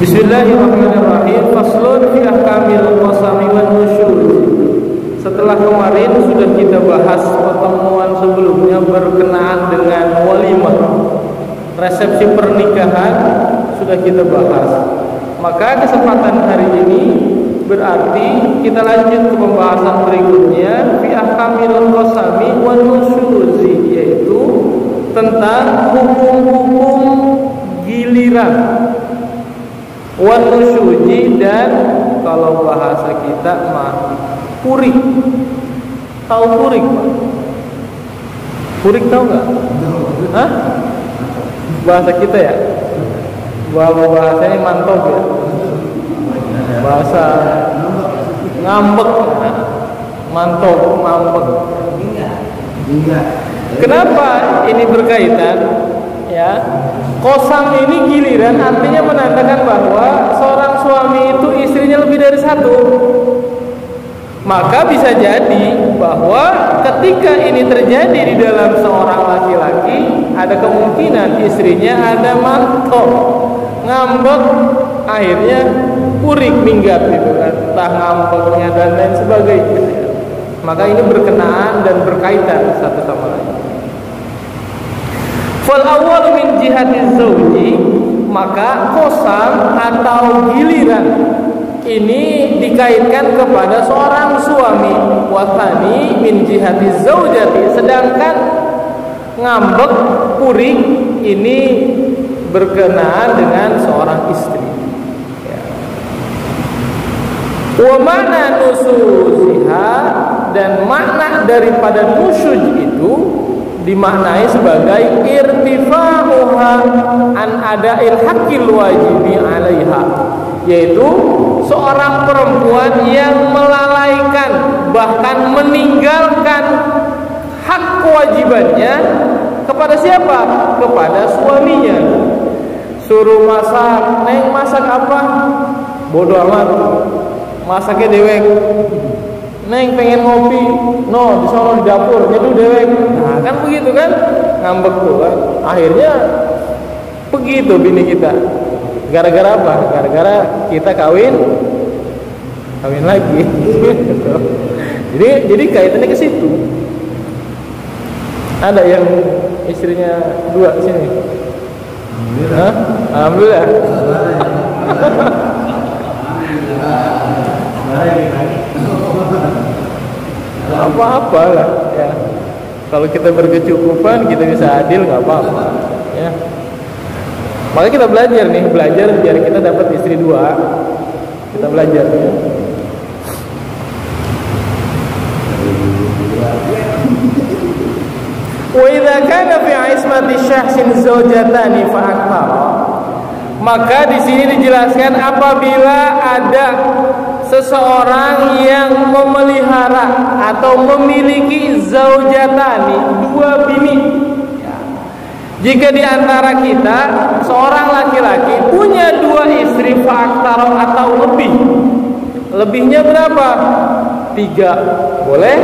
Bismillahirrahmanirrahim. Faslun fi ahkamil qasami wan nusyuz. Setelah kemarin sudah kita bahas pertemuan sebelumnya berkenaan dengan walimah, resepsi pernikahan sudah kita bahas. Maka kesempatan hari ini berarti kita lanjut ke pembahasan berikutnya fi ahkamil qasami wan nusyuz, yaitu tentang hukum-hukum giliran wan nusyuji, dan kalau bahasa kita mah purik. Tahu purik, Pak? Purik tahu nggak? Hah? Bahasa kita ya? Bahasanya mantap ya. Bahasa ngambek, mantap, ngambek. Kenapa ini berkaitan? Ya, qasam ini giliran artinya menandakan bahwa seorang suami itu istrinya lebih dari satu. Maka bisa jadi bahwa ketika ini terjadi di dalam seorang laki-laki, ada kemungkinan istrinya ada mantok, ngambek, akhirnya purik, minggat gitu kan, entah ngambeknya dan lain sebagainya. Maka ini berkenaan dan berkaitan satu sama lain. Fal awal min jihati zawji, maka qasam atau giliran ini dikaitkan kepada seorang suami. Wathani min jihati zaujati, sedangkan ngambek, puring ini berkenaan dengan seorang istri. Wa makna nusuziha, dan makna daripada nusyuj itu dimaknai sebagai irtifa'uha an ada'il haqqil wajibi 'alaiha, yaitu seorang perempuan yang melalaikan bahkan meninggalkan hak kewajibannya kepada siapa? Kepada suaminya. Suruh masak, neng masak apa? Bodoh amat, masaknya dewek. Neng pengen ngopi, no di sono di dapur, nyeduh dewek. Nah kan begitu kan, ngambek tuh kan. Akhirnya begitu bini kita. Gara-gara apa? Gara-gara kita kawin lagi. jadi kaitannya ke situ. Ada yang istrinya dua sini. Hah? Alhamdulillah. Apa-apa lah ya. Kalau kita berkecukupan, kita bisa adil, nggak apa-apa ya. Maka kita belajar biar kita dapat istri dua. Kita belajar ya. Wa idza kana fi ismati syakhsin zawjatani fa akthar, maka di sini dijelaskan apabila ada seseorang yang memelihara atau memiliki zaujatani, dua bini. Jika di antara kita seorang laki-laki punya dua istri fa'aktaro atau lebih, lebihnya berapa? 3 boleh,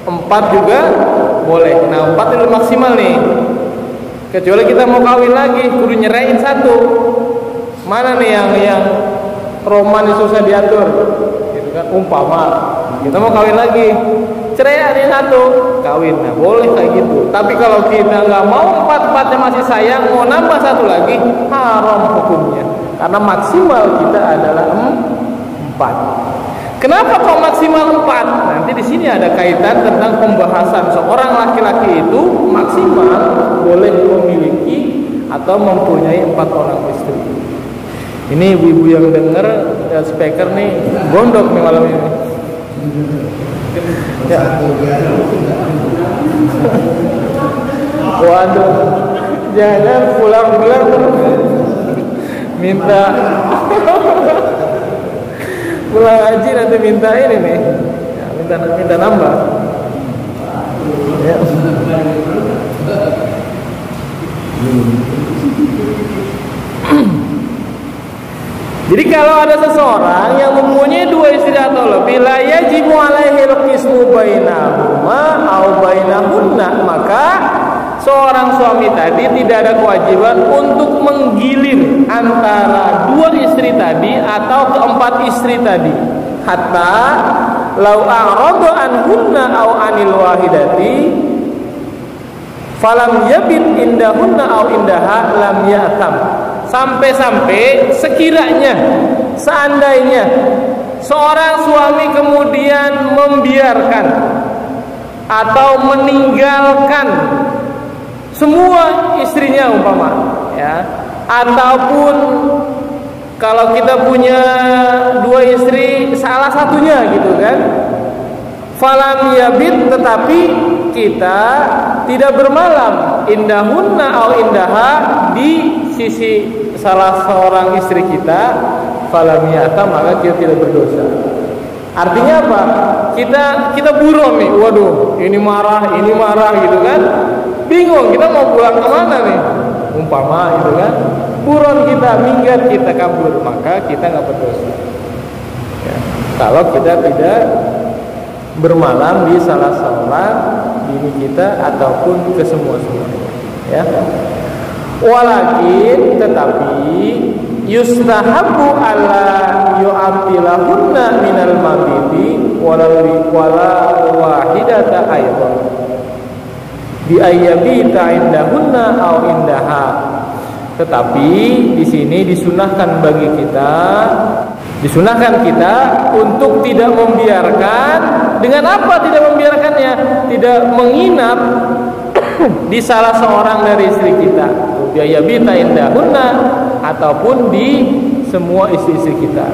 4 juga boleh. Nah 4 itu maksimal nih. Kecuali kita mau kawin lagi, kudu nyerahin 1. Mana nih yang roman susah diatur, gitu kan? Umpama kita mau kawin lagi, cerai ada 1, kawin. Nah boleh kayak gitu. Tapi kalau kita nggak mau 4-4-nya masih sayang, mau nambah 1 lagi, haram hukumnya. Karena maksimal kita adalah 4. Kenapa kok maksimal 4? Nanti di sini ada kaitan tentang pembahasan seorang laki-laki itu maksimal boleh memiliki atau mempunyai 4 orang istri. Ini ibu-ibu yang dengar ya, speaker nih gondok nih malam ini. Ya. Waduh, jangan pulang-pulang minta pulang haji nanti minta ini nih, ya, minta nambah. Ya. Jadi kalau ada seseorang yang mempunyai 2 istri atau lebih, la yajibu alaihi al-qismu bainahuma aw bainahunna, maka seorang suami tadi tidak ada kewajiban untuk menggilir antara dua istri tadi atau keempat istri tadi. Hatta lau a'radu anhunna au anil wahidati falam yabit indahunna au indaha lam ya'tam. Sampai-sampai sekiranya, seandainya seorang suami kemudian membiarkan atau meninggalkan semua istrinya umpama, ya, ataupun kalau kita punya dua istri salah satunya gitu kan, falam yabit, tetapi kita tidak bermalam indahunna au indaha di sisi salah seorang istri kita, falam yata, maka kita tidak berdosa. Artinya apa? Kita buron nih, waduh, ini marah gitu kan, bingung kita mau pulang kemana nih, umpama gitu kan, buron kita, minggat kita, kabur, maka kita nggak berdosa. Ya. Kalau kita tidak bermalam di salah seorang bini kita ataupun ke semua-semuanya, ya. Walakin, tetapi yustahabu ala yu'atilahunna minal mabiti wala wahidata aidan bi ayyabita indahunna au indaha. Tetapi di sini disunahkan kita untuk tidak membiarkan. Dengan apa tidak membiarkannya? Tidak menginap di salah seorang dari istri kita, biaya bita indahunna, ataupun di semua istri-istri kita.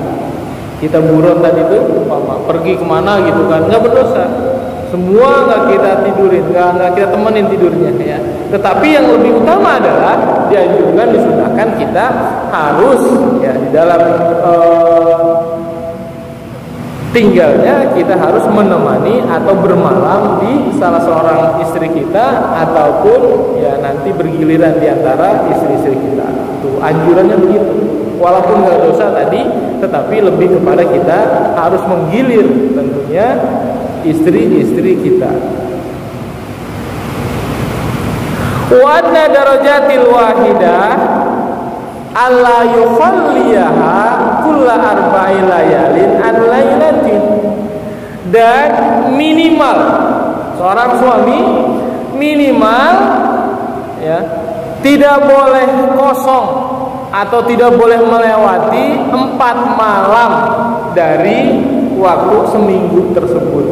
Kita buron tadi itu pergi kemana gitu kan, nggak berdosa. Semua nggak kita tidurin, nggak kita temenin tidurnya, ya. Tetapi yang lebih utama adalah dianjurkan, disunahkan kita harus, ya, di dalam tinggalnya kita harus menemani atau bermalam di salah seorang istri kita, ataupun ya nanti bergiliran di antara istri-istri kita. Itu anjurannya begitu. Walaupun nggak dosa tadi, tetapi lebih kepada kita harus menggilir tentunya istri-istri kita. Wa anna darajatil wahidah alla yukhalliyaha kulla arba'i layalin an laylatin. Dan minimal seorang suami minimal, ya, tidak boleh kosong atau tidak boleh melewati 4 malam dari waktu seminggu tersebut.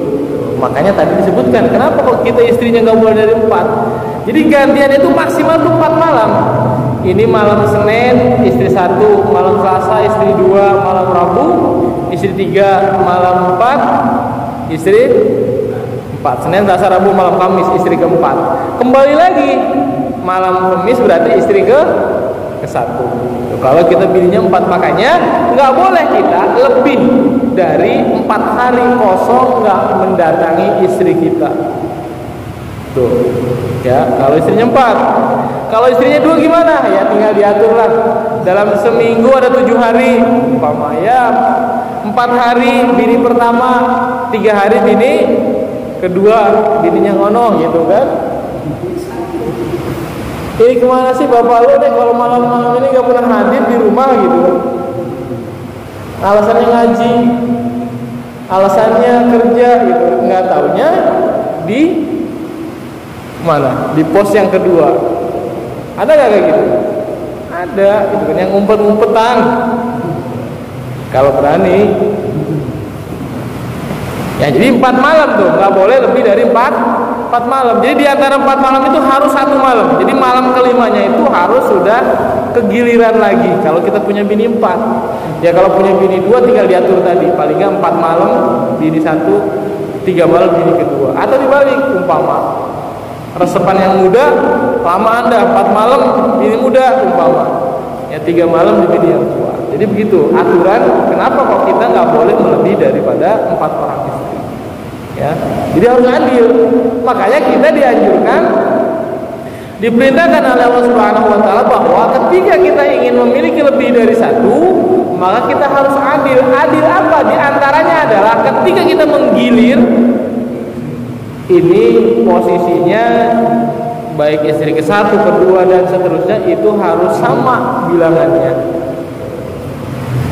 Makanya tadi disebutkan kenapa kok kita istrinya nggak boleh dari 4. Jadi gantian itu maksimal tuh 4 malam. Ini malam Senin istri 1, malam Selasa istri 2, malam Rabu istri 3, malam 4 istri 4. Senin, Selasa, Rabu, malam Kamis istri keempat. Kembali lagi malam Kamis berarti istri ke 1. Kalau kita pilihnya 4, makanya nggak boleh kita lebih dari 4 hari kosong nggak mendatangi istri kita. Tuh, ya, kalau istrinya 4. Kalau istrinya 2 gimana? Ya tinggal diaturlah. Dalam seminggu ada 7 hari, umpama ya 4 hari bini pertama, 3 hari bini kedua, bininya ngono gitu kan. Ini kemana sih bapak lu nih kalau malam-malam ini gak pernah hadir di rumah gitu kan. Alasannya ngaji, alasannya kerja gitu. Nggak taunya di mana? Di pos yang kedua. Ada gak kayak gitu? Ada gitu kan, yang ngumpet-ngumpetan. Kalau berani. Ya jadi 4 malam tuh, nggak boleh lebih dari 4 malam. Jadi di antara 4 malam itu harus 1 malam. Jadi malam kelimanya itu harus sudah kegiliran lagi. Kalau kita punya bini 4, ya kalau punya bini 2 tinggal diatur tadi. Paling nggak 4 malam bini 1, 3 malam bini kedua. Atau dibalik, umpama resepan yang muda lama Anda 4 malam bini muda umpama, ya 3 malam di bini yang tua. Jadi begitu aturan. Kenapa kok kita nggak boleh melebihi daripada 4 orang istri, ya. Jadi harus adil. Makanya kita dianjurkan, diperintahkan oleh Allah Subhanahu wa taala bahwa ketika kita ingin memiliki lebih dari 1, maka kita harus adil. Adil apa? Di antaranya adalah ketika kita menggilir, ini posisinya baik istri ke-1, ke-2 dan seterusnya itu harus sama bilangannya.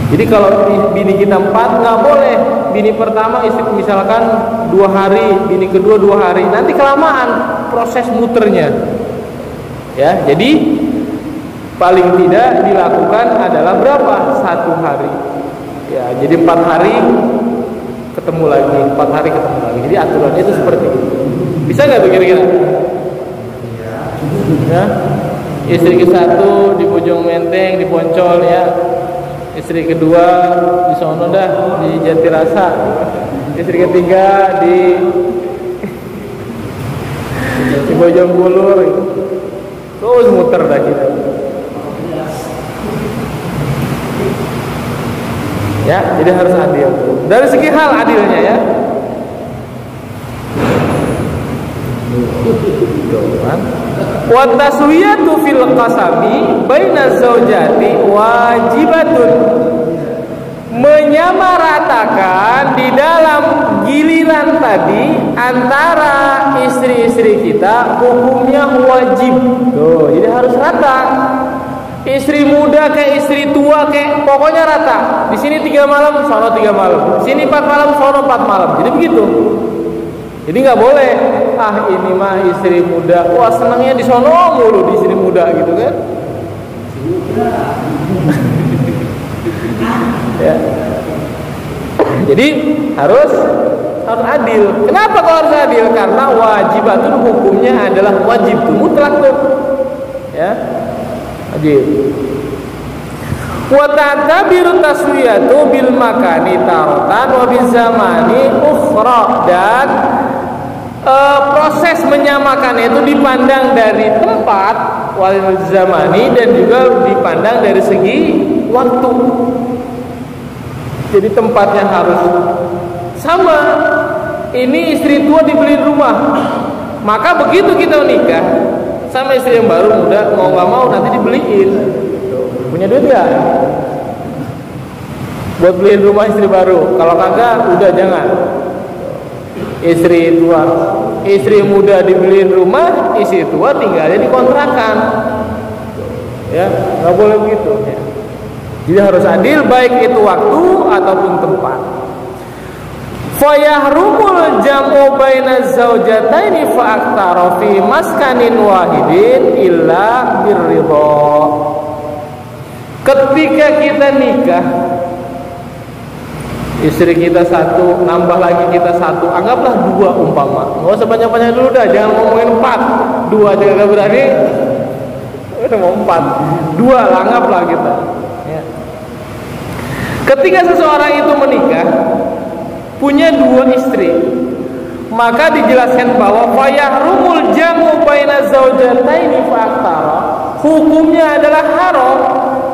Jadi kalau bini kita 4 nggak boleh. Bini pertama istri misalkan 2 hari, bini kedua 2 hari, nanti kelamaan proses muternya. Ya, jadi paling tidak dilakukan adalah berapa? 1 hari. Ya, jadi 4 hari ketemu lagi, 4 hari ketemu lagi. Jadi aturannya itu seperti itu. Bisa nggak tuh kira-kira? Ya, istri ke-1 di Bojong Menteng, di Poncol ya. Istri kedua di sono dah, di Jatirasa. Istri ketiga di Bojong Bulur. Terus muter dah kita. Ya, jadi harus adil. Dari segi hal adilnya ya. Wa taswiyatu fil qasami baina zaujati wajibatun. Menyamaratakan di dalam giliran tadi antara istri-istri kita hukumnya wajib. Tuh, jadi harus rata. Istri muda kayak istri tua kayak pokoknya rata. Di sini 3 malam, sono 3 malam. Sini 4 malam, sono 4 malam. Jadi begitu. Jadi nggak boleh. Ah ini mah istri muda. Wah senangnya di sono mulu di istri muda gitu kan? Ya. Jadi harus adil. Kenapa kok harus adil? Karena wajibatun hukumnya adalah wajib mutlak tuh. Ya. Adil. Wa ta'tabiru taswiyatu bil makani taratan wa bil zamani ukhra, dan proses menyamakan itu dipandang dari tempat wal zamani dan juga dipandang dari segi waktu. Jadi tempatnya harus sama. Ini istri tua dibeliin rumah, maka begitu kita nikah sama istri yang baru muda, mau nggak mau nanti dibeliin. Punya duit nggak? Buat beliin rumah istri baru. Kalau kagak, udah jangan. Istri tua, istri muda dibeliin rumah, istri tua tinggalnya di kontrakan. Ya, nggak boleh begitu. Ya. Jadi harus adil baik itu waktu ataupun tempat. Fayahrumul jam'u baina zaujataini fa aktsara fi maskanin wahidin illa birridha. Ketika kita nikah, istri kita 1, nambah lagi kita 1, anggaplah 2 umpama. Nggak usah banyak-banyak dulu dah, jangan ngomongin 4. 2 aja nggak berani, udah mau 4. 2 lah, anggaplah kita. Ya. Ketika seseorang itu menikah, punya 2 istri, maka dijelaskan bahwa fayahrumul jamu baina zaujataini fa aktsara. Hukumnya adalah haram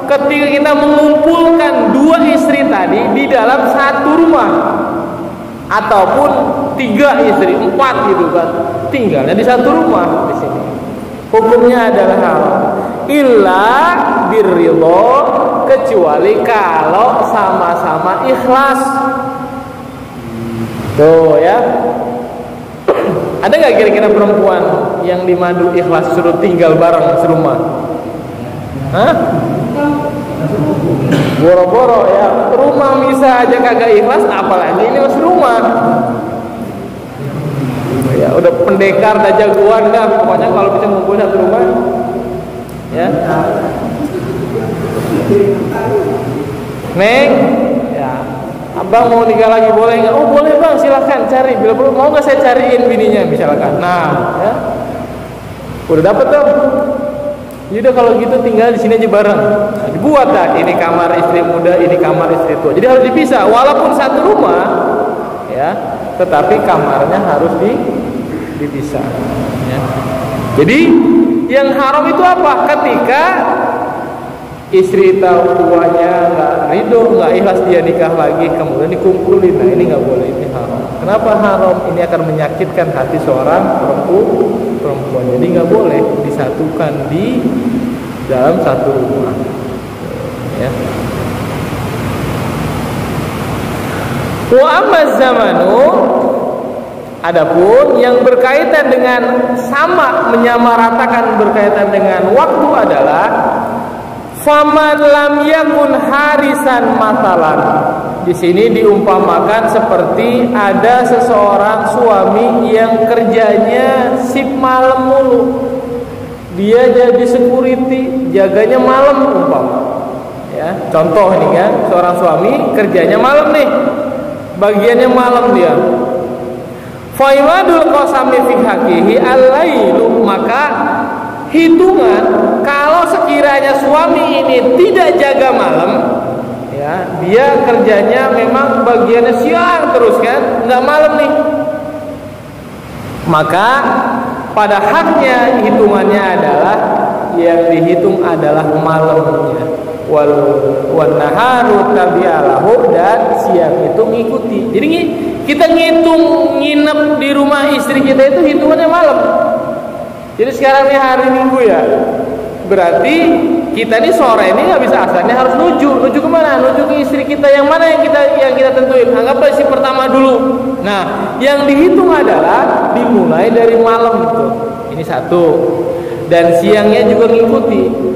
ketika kita mengumpulkan 2 istri tadi di dalam 1 rumah, ataupun 3 istri, 4 gitu kan, tinggalnya di 1 rumah di sini. Hukumnya adalah haram. Illa birridha, kecuali kalau sama-sama ikhlas. Tuh ya. Ada nggak kira-kira perempuan yang dimadu ikhlas suruh tinggal bareng serumah? Hah? Boro-boro ya, rumah bisa aja kagak ikhlas, apalagi ini mas rumah. Ya udah pendekar, dah jagoan dah, pokoknya kalau bisa ngumpul 1 rumah. Ya. Neng, ya. Abang mau nikah lagi boleh nggak? Oh boleh bang, silahkan cari. Bila perlu mau nggak saya cariin bininya misalkan. Nah, ya. Udah dapet dong. Yaudah kalau gitu tinggal di sini aja bareng. Nah, dibuat dah. Ini kamar istri muda, ini kamar istri tua. Jadi harus dipisah. Walaupun 1 rumah, ya, tetapi kamarnya harus dipisah. Ya. Jadi yang haram itu apa? Ketika istri tahu tuanya nggak ridho, nggak ikhlas dia nikah lagi, kemudian dikumpulin. Nah ini nggak boleh, ini haram. Kenapa haram? Ini akan menyakitkan hati seorang perempuan. Jadi nggak boleh disatukan di dalam 1 rumah. Ya. Wa amma zamanu, Adapun yang berkaitan dengan sama, menyamaratakan berkaitan dengan waktu adalah faman lam yakun harisan matalan. Di sini diumpamakan seperti ada seseorang suami yang kerjanya shift malam mulu. Dia jadi security, jaganya malam umpama. Ya, contoh ini kan, seorang suami kerjanya malam nih. Bagiannya malam dia. Faimadul qasami fi haqqihi al-lailu, maka hitungan kalau sekiranya suami ini tidak jaga malam, ya, dia kerjanya memang bagiannya siang terus kan, nggak malam nih. Maka pada haknya hitungannya adalah yang dihitung adalah malamnya. Wal naharu tabi'alahu, dan siang itu ngikuti. Jadi kita ngitung nginep di rumah istri kita itu hitungannya malam. Jadi sekarang ini hari Minggu ya, berarti kita nih sore ini nggak bisa asalnya, harus nuju kemana? Nuju ke istri kita yang mana yang kita tentuin. Anggaplah si pertama dulu. Nah, yang dihitung adalah dimulai dari malam itu. Ini satu. Dan siangnya juga ngikuti.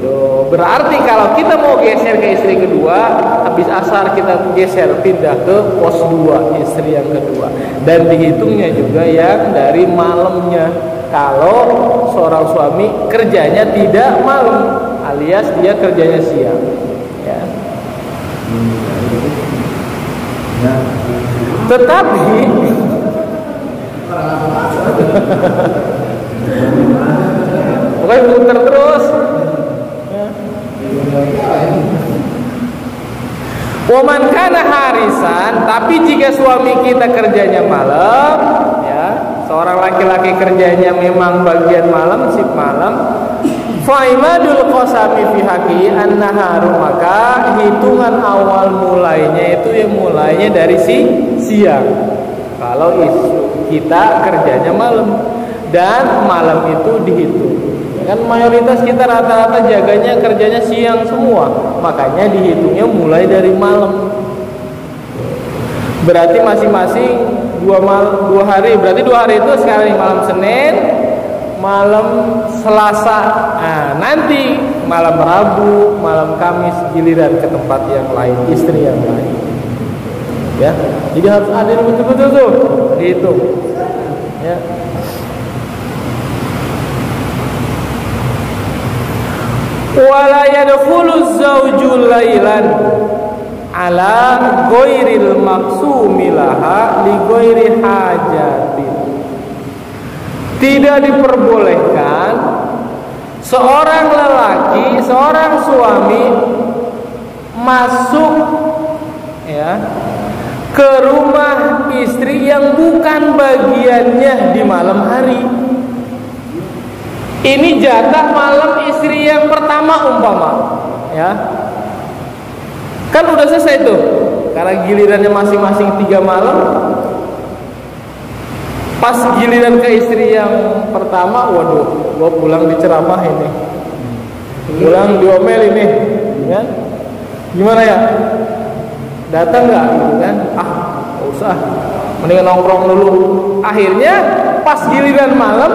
Berarti kalau kita mau geser ke istri kedua, habis asar kita geser pindah ke pos 2 istri yang kedua. Dan dihitungnya juga yang dari malamnya. Kalau seorang suami kerjanya tidak malam, alias dia kerjanya siang, ya. Tetapi bukan muter terus. Waman kana harisan, tapi jika suami kita kerjanya malam, ya, seorang laki-laki kerjanya memang bagian malam, shift malam, faimadul qasami fi haqi an-naharu, maka hitungan awal mulainya itu yang mulainya dari siang. Kalau kita kerjanya malam, dan malam itu dihitung. Kan mayoritas kita rata-rata jaganya kerjanya siang semua, makanya dihitungnya mulai dari malam. Berarti masing-masing dua hari. Berarti 2 hari itu sekarang malam Senin, malam Selasa. Nah, nanti malam Rabu, malam Kamis giliran ke tempat yang lain, istri yang lain. Ya, jadi harus adil betul-betul tuh dihitung. Ya. Wala yadkhulu zawju lailan ala ghairil maqsumi laha li ghairi hajatin. Tidak diperbolehkan seorang lelaki, seorang suami masuk, ya, ke rumah istri yang bukan bagiannya di malam hari. Ini jatah malam istri yang pertama umpama, ya. Kan udah selesai tuh. Karena gilirannya masing-masing 3 malam. Pas giliran ke istri yang pertama, waduh, gua pulang diceramah ini. Pulang diomel ini, ya. Gimana ya? Datang nggak gitu kan? Nggak usah. Mendingan nongkrong dulu. Akhirnya pas giliran malam,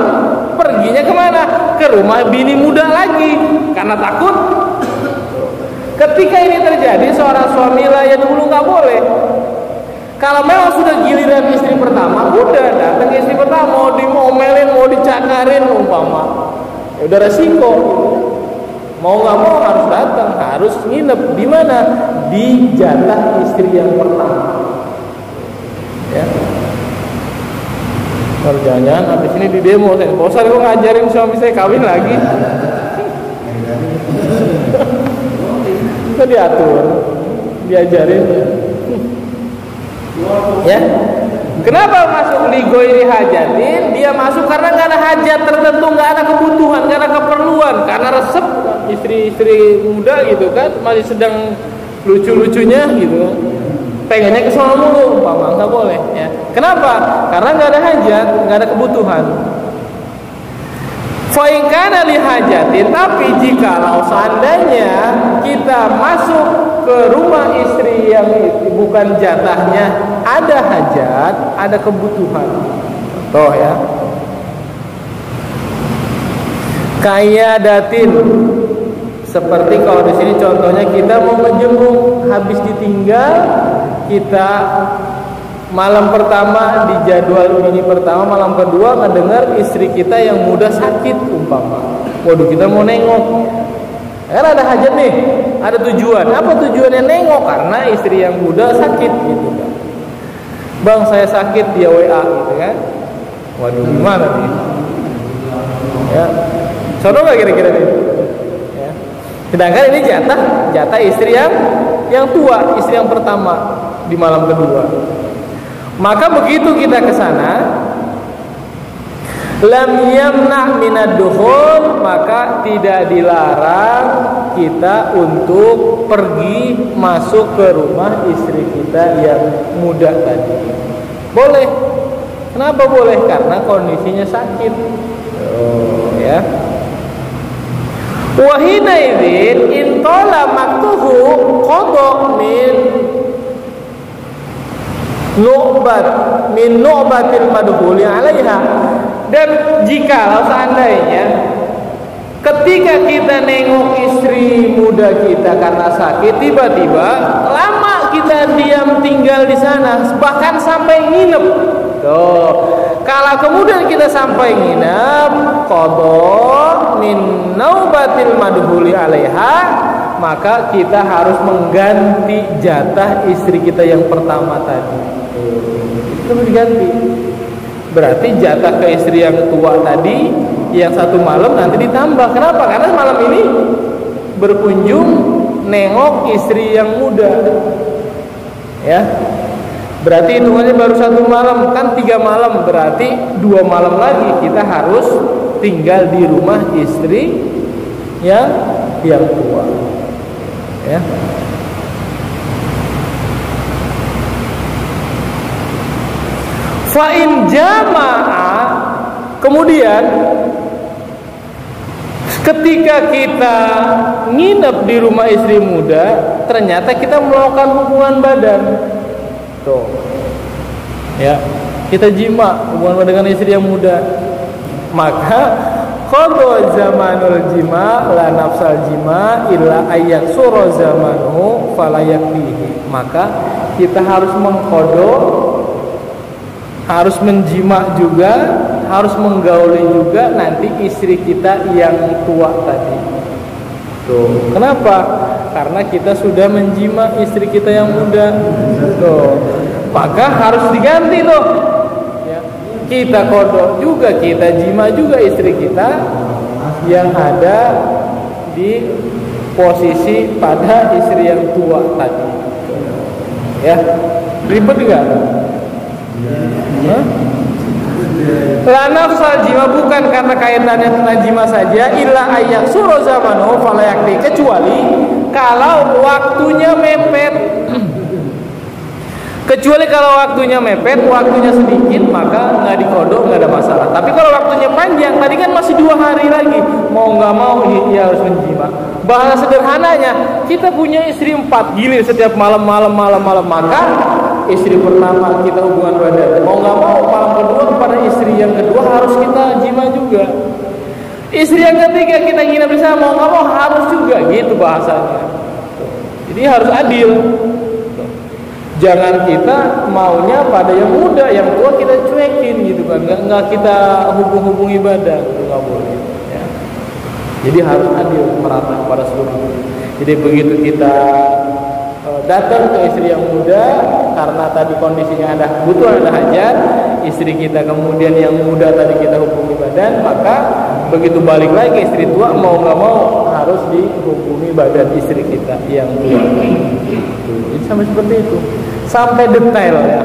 perginya kemana? Ke rumah bini muda lagi, karena takut. Ketika ini terjadi, seorang suami layan dulu nggak boleh. Kalau memang sudah giliran istri pertama, udah datang istri pertama, mau diomelin, mau dicakarin umpama, ya udah resiko. Mau nggak mau harus datang, harus nginep di mana? Di jatah istri yang pertama. Ya. Kalau jangan habis ini di demo, saya bosan kok ngajarin suami saya kawin lagi. Itu diatur, diajarin. Ya. Kenapa masuk li ghairi hajatin? Dia masuk karena nggak ada hajat tertentu, nggak ada kebutuhan, nggak ada keperluan, karena resep istri-istri muda gitu kan, masih sedang lucu-lucunya gitu kan. Pengennya ke sono mulu, umpama nggak boleh, ya. Kenapa? Karena nggak ada hajat, nggak ada kebutuhan. Fa in kana li hajatin, tapi jikalau seandainya kita masuk ke rumah istri yang bukan jatahnya, ada hajat, ada kebutuhan. Contoh ya, kayak datin, seperti kalau di sini contohnya kita mau menjenguk, habis ditinggal, kita malam pertama di jadwal ini pertama, malam kedua ngedengar istri kita yang muda sakit umpama. Waduh, kita mau nengok. Kan ada hajat nih, ada tujuan. Apa tujuannya nengok? Karena istri yang muda sakit gitu kan. Bang, saya sakit, dia WA gitu kan. Waduh, gimana nih? Ya. Contoh nggak kira-kira nih? Ya. Sedangkan ini jatah istri yang tua, istri yang pertama di malam kedua. Maka begitu kita ke sana, lam yamna minad dukhul, maka tidak dilarang kita untuk pergi masuk ke rumah istri kita yang muda tadi. Boleh. Kenapa boleh? Karena kondisinya sakit. Oh, ya. Wa hina idzin in qala maktuhu qada min nu'batil madhuli 'alaiha. Dan jikalau seandainya ketika kita nengok istri muda kita karena sakit, tiba-tiba lama kita diam tinggal di sana, bahkan sampai nginep. Tuh, kalau kemudian kita sampai nginep, qada min nu'batil madhuli 'alaiha, maka kita harus mengganti jatah istri kita yang pertama tadi. Itu diganti. Berarti jatah ke istri yang tua tadi, yang satu malam nanti ditambah. Kenapa? Karena malam ini berkunjung nengok istri yang muda. Ya. Berarti hitungannya baru satu malam, kan 3 malam, berarti 2 malam lagi kita harus tinggal di rumah istri yang tua. Ya. Fa'in jama'a, kemudian ketika kita nginep di rumah istri muda, ternyata kita melakukan hubungan badan. Tuh. Ya, kita jima hubungan badan dengan istri yang muda. Maka qada zamanul jima la nafsal jima illa ayyak sura zamanu fala yakfihi. Maka kita harus mengqada, harus menjima juga, harus menggauli juga nanti istri kita yang tua tadi. Tuh, kenapa? Karena kita sudah menjima istri kita yang muda. Tuh, maka harus diganti tuh. Ya. Kita kodok juga, kita jima juga istri kita yang ada di posisi pada istri yang tua tadi. Ya, ribet enggak? La nafsal jima, bukan karena kaitannya tentang jima saja, illa ayyak suro zamanu fala yakti, kecuali kalau waktunya mepet. Kecuali kalau waktunya mepet, waktunya sedikit, maka nggak dikodok, nggak ada masalah. Tapi kalau waktunya panjang, tadi kan masih 2 hari lagi, mau nggak mau ia harus menjima. Bahasa sederhananya, kita punya istri 4 gilir setiap malam, maka istri pertama kita hubungan badan, mau nggak mau malam kedua kepada istri yang kedua harus kita jima juga. Istri yang ketiga kita nginep di sana, mau nggak mau harus juga, gitu bahasanya. Jadi harus adil. Jangan kita maunya pada yang muda, yang tua kita cuekin gitu kan, nggak kita hubung-hubungi badan, nggak boleh. Ya. Jadi harus adil, merata pada seluruh. Jadi begitu kita datang ke istri yang muda karena tadi kondisinya ada kebutuhan, ada hajat, istri kita kemudian yang muda tadi kita hubungi badan, maka begitu balik lagi istri tua, mau nggak mau harus dihubungi badan istri kita yang tua. Jadi sampai seperti itu, sampai detail ya.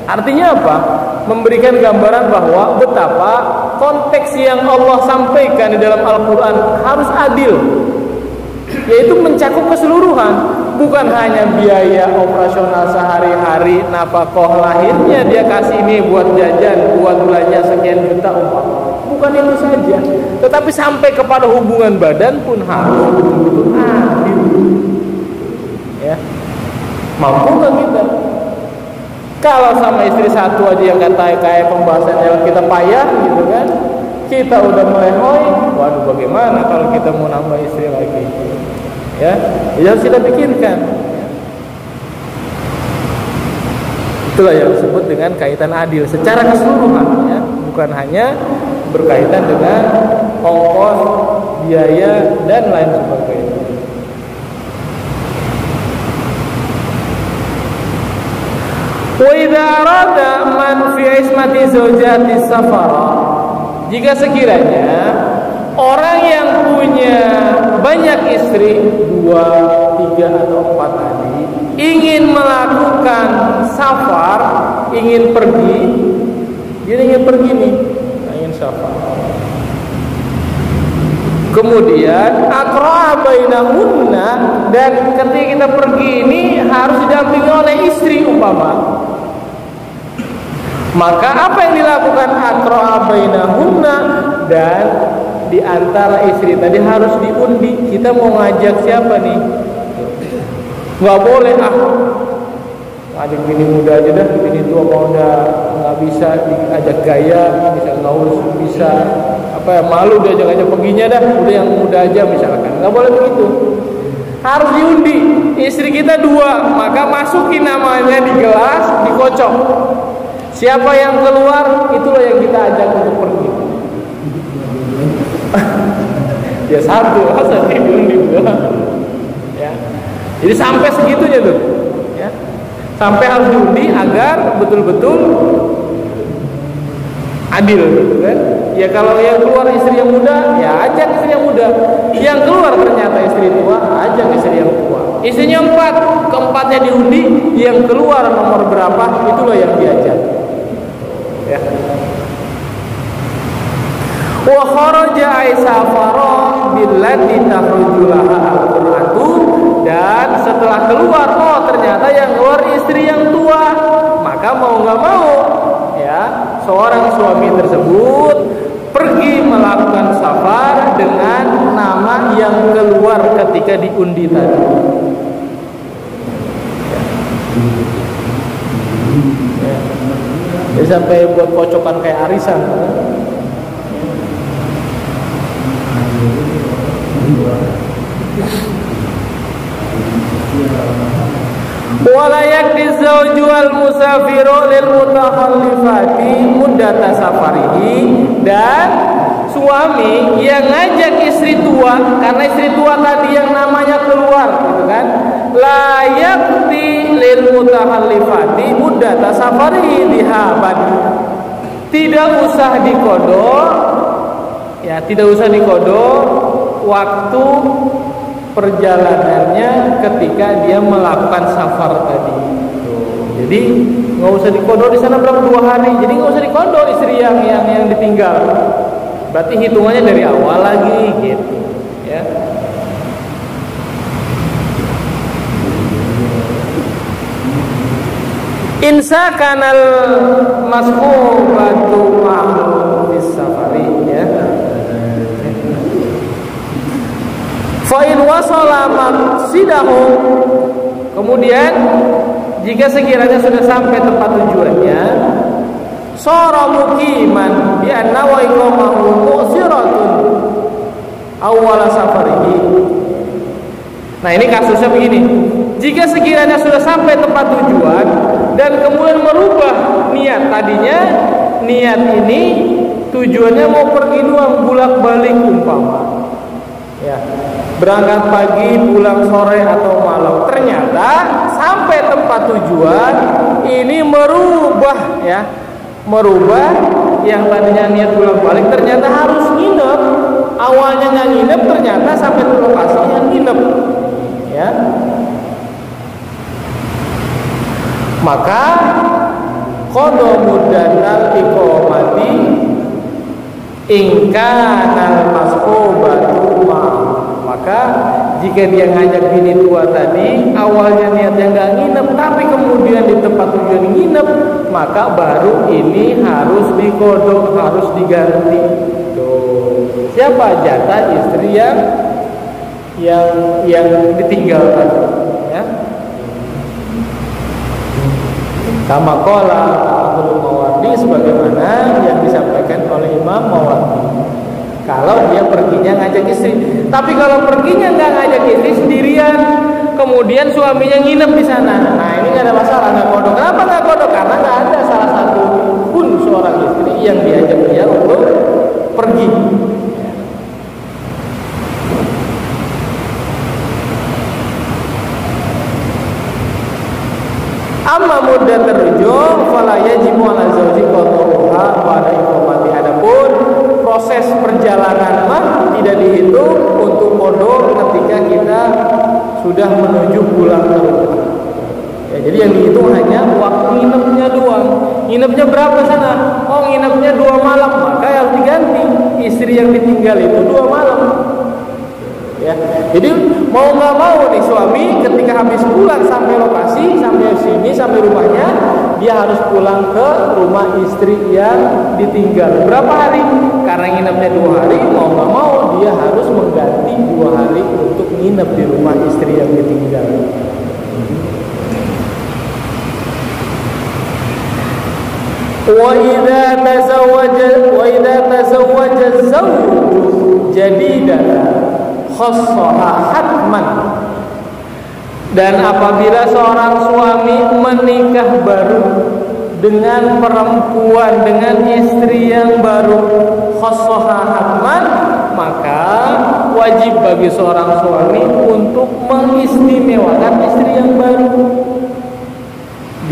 Artinya apa? Memberikan gambaran bahwa betapa konteks yang Allah sampaikan di dalam Al-Quran harus adil, yaitu mencakup keseluruhan. Bukan hanya biaya operasional sehari-hari, nafkah lahirnya dia kasih ini buat jajan, buat belanja sekian juta umpama. Bukan itu saja, tetapi sampai kepada hubungan badan pun harus betul-betul adil. Ya, mampu nggak kita? Kalau sama istri satu aja yang kata kayak pembahasan yang kita payah gitu kan, kita udah melehoi, waduh bagaimana kalau kita mau nambah istri lagi? Ya, harus kita pikirkan. Itulah yang disebut dengan kaitan adil secara keseluruhan, ya, bukan hanya berkaitan dengan ongkos, biaya dan lain sebagainya. Wa idza arada man fi ismati zawjati safara, jika sekiranya orang yang punya banyak istri 2, 3 atau 4 tadi ingin melakukan safar, ingin pergi, dia ingin pergi nih, ingin safar. Kemudian aqra bainahunna, dan ketika kita pergi ini harus didampingi oleh istri umpama. Maka apa yang dilakukan aqra bainahunna, dan di antara istri tadi harus diundi. Kita mau ngajak siapa nih? Nggak boleh ngajak bini muda aja dah, bini tua mau udah nggak bisa diajak gaya, bisa nggak urus, bisa apa ya, malu diajak perginya dah, udah yang muda aja misalkan. Nggak boleh begitu, harus diundi. Istri kita 2, maka masukin namanya di gelas, dikocok. Siapa yang keluar, itulah yang kita ajak untuk pergi. Ya satu, masa diundi 2. Ya. Jadi sampai segitunya tuh, ya. Sampai harus diundi agar betul-betul adil, gitu kan? Ya kalau yang keluar istri yang muda, ya ajak istri yang muda. Yang keluar ternyata istri tua, ajak istri yang tua. Istrinya 4, keempatnya diundi, yang keluar nomor berapa, itulah yang diajak. Ya. Wa kharaja aisafara billati tahrujulaha al-qur'atu, dan setelah keluar, oh ternyata yang keluar istri yang tua, maka mau nggak mau, ya, seorang suami tersebut pergi melakukan safar dengan nama yang keluar ketika diundi tadi. Ya. Jadi sampai buat kocokan kayak arisan. Walayak dizauju al musafiru lil mutakhallifati muddata safarihi, dan suami yang ngajak istri tua, karena istri tua tadi yang namanya keluar, gitu kan, layak di lil mutakhallifati muddata safarihi dihaban, tidak usah dikodok, ya, tidak usah dikodok waktu perjalanannya ketika dia melakukan safar tadi. Jadi nggak usah dikodok di sana berapa 2 hari. Jadi nggak usah dikodok istri yang ditinggal. Berarti hitungannya dari awal lagi, gitu. Ya. Insa kanal masqubatu ma'hu bis safari, ya. Fa in wasala maqsidahu, kemudian jika sekiranya sudah sampai tempat tujuannya, sara muqiman bi anna wa iqamahu musiratun awwal safarihi. Nah, ini kasusnya begini. Jika sekiranya sudah sampai tempat tujuan dan kemudian merubah niat, tadinya niat ini tujuannya mau pergi doang, bolak-balik umpama. Ya, berangkat pagi, pulang sore atau malam. Ternyata sampai tempat tujuan ini merubah, ya, merubah yang tadinya niat pulang balik ternyata harus nginep. Awalnya nggak nginep, ternyata sampai ke lokasinya nginep, ya. Maka qada muddatal iqamati ingkanal masqubatu ma, maka jika dia ngajak bini tua tadi awalnya niatnya nggak nginep, tapi kemudian di tempat tujuan nginep, maka baru ini harus dikodok, harus diganti. Tuh, siapa? Jatah istri yang ditinggal tadi, ya. Kama qala Abdul Mawardi, sebagaimana yang disampaikan oleh Imam Mawardi. Kalau dia perginya ngajak istri. Tapi kalau perginya nggak ngajak istri, sendirian, kemudian suaminya nginep di sana, nah ini nggak ada masalah, nggak kodok. Kenapa nggak kodok? Karena nggak ada salah satu pun seorang istri yang diajak dia untuk pergi. Amma muddat ar-ruju' fala yajibu 'ala zawji qada'uha ba'da iqamati. Adapun proses perjalanan mah tidak dihitung untuk qada ketika kita sudah menuju pulang ke rumah. Ya, jadi yang dihitung hanya waktu nginepnya doang. Nginepnya berapa sana? Oh, nginepnya 2 malam, maka harus diganti. Istri yang ditinggal itu 2 malam. Ya, jadi mau nggak mau nih suami ketika habis pulang sampai lokasi, sampai sini, sampai rumahnya, dia harus pulang ke rumah istri yang ditinggal. Berapa hari? Karena nginepnya 2 hari, mau nggak mau dia harus mengganti 2 hari untuk nginep di rumah istri yang ditinggal. Wa idza tazawwaja az-zawju jadidatan khassaha hatman. Dan apabila seorang suami menikah baru dengan perempuan, dengan istri yang baru, khassaha hatman, maka wajib bagi seorang suami untuk mengistimewakan istri yang baru.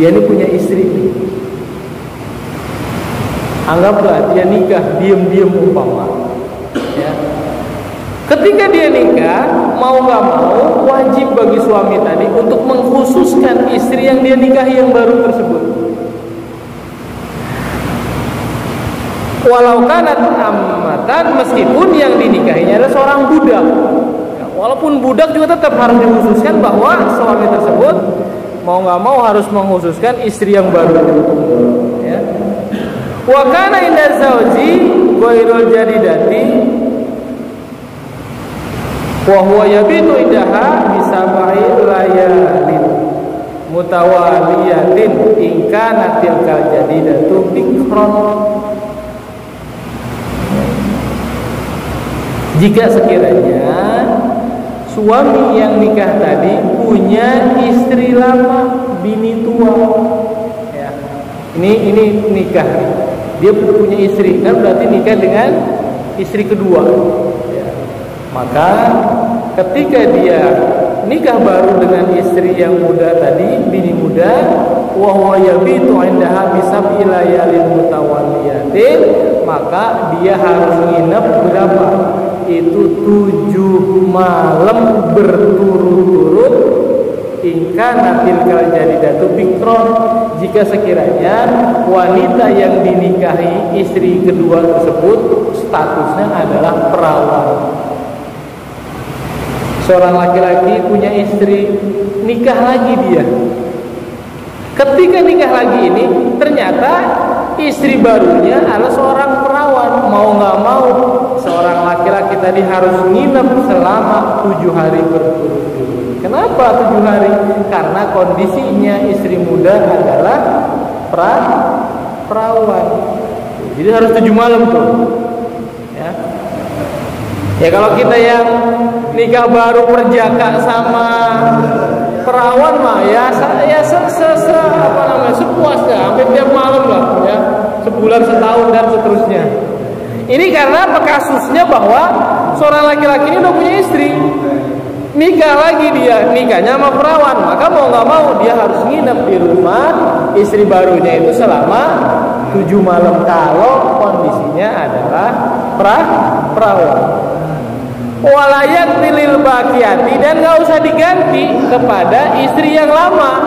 Dia ini punya istri, anggaplah dia nikah diam-diam umpama, ya. Ketika dia nikah, mau gak mau wajib bagi suami tadi untuk mengkhususkan istri yang dia nikahi yang baru tersebut. Walau kanat amatan, meskipun yang dinikahinya adalah seorang budak, ya, walaupun budak juga tetap harus dikhususkan bahwa suami tersebut mau gak mau harus mengkhususkan istri yang baru. Ya. Wa kana inda zawji ghairul jadidati wa huwa yabitu indaha bisabai layalin mutawaliyatin in kana tilkal jadidatu bikron. Jika sekiranya suami yang nikah tadi punya istri lama, bini tua, ya. Ini nikah, dia punya istri, kan berarti nikah dengan istri kedua. Maka ketika dia nikah baru dengan istri yang muda tadi, bini muda, wa huwa yabitu indaha bisab'i layalin mutawaliyatin, maka dia harus nginep berapa? Itu 7 malam berturut-turut. Ingkana tilkal jadidatu bikron, jika sekiranya wanita yang dinikahi istri kedua tersebut statusnya adalah perawan. Seorang laki-laki punya istri, nikah lagi dia. Ketika nikah lagi ini, ternyata istri barunya adalah seorang perawan. Mau nggak mau, seorang laki-laki tadi harus nginep selama 7 hari berturut-turut. Kenapa 7 hari? Karena kondisinya istri muda adalah perawan. Jadi harus 7 malam tuh. Ya kalau kita yang nikah baru perjaka sama perawan mah ya sepuasnya, hampir tiap malam lah, ya, sebulan, setahun dan seterusnya. Ini karena kasusnya bahwa seorang laki-laki ini udah punya istri, nikah lagi dia, nikahnya sama perawan, maka mau nggak mau dia harus nginep di rumah istri barunya itu selama 7 malam kalau kondisinya adalah perawan. Walayat tilil bakiyati, dan gak usah diganti kepada istri yang lama.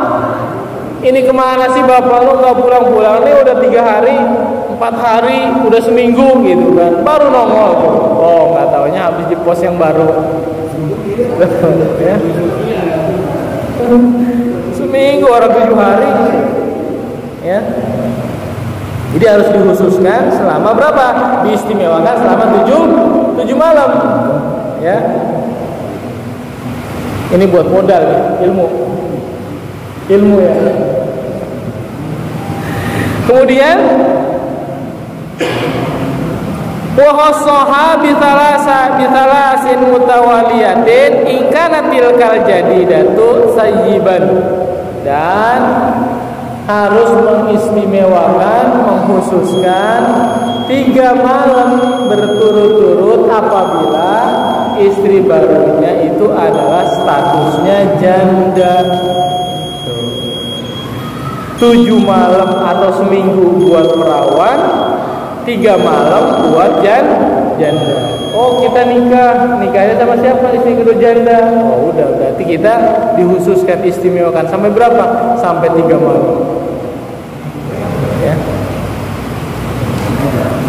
Ini kemana sih bapak lu gak pulang-pulang? Ini udah 3 hari, 4 hari, udah seminggu gitu kan, baru nongol. Oh gak taunya habis di pos yang baru. Ya. Seminggu orang 7 hari, ya. Jadi harus dikhususkan selama berapa? Diistimewakan selama 7 malam. Ya, ini buat modal ya, ilmu ya. Kemudian wa khassaha bitalasin mutawaliyatin in kana tilkal jadidatu sayyiban, dan harus mengistimewakan, mengkhususkan 3 malam berturut-turut apabila istri barunya itu adalah statusnya janda. 7 malam atau seminggu buat perawan, 3 malam buat janda. Oh, kita nikahnya sama siapa? Istri kedua janda. Oh, udah, berarti kita dikhususkan, istimewakan sampai berapa? Sampai 3 malam. Ya.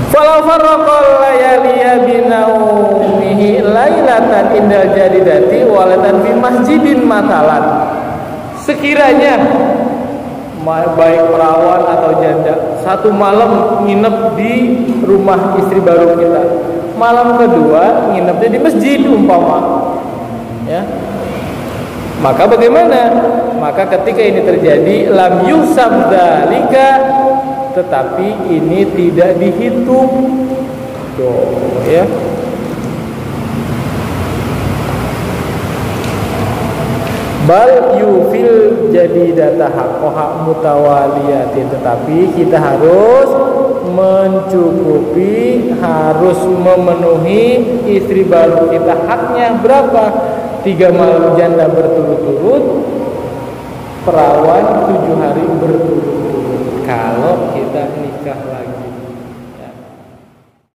Falau farraqal layaliya binaumihi lailatan indal jadidati walatan fi masjidin matalan. Sekiranya baik perawan atau janda 1 malam nginep di rumah istri baru kita, malam kedua nginepnya di masjid umpama, ya, maka bagaimana? Maka ketika ini terjadi lam yusab dzalika, tetapi ini tidak dihitung, ya. Bal yufil jadidata haqqaha mutawaliyatin, tetapi kita harus mencukupi, harus memenuhi istri baru kita haknya berapa? 3 malam janda berturut-turut, perawan 7 hari berturut-turut kalau kita nikah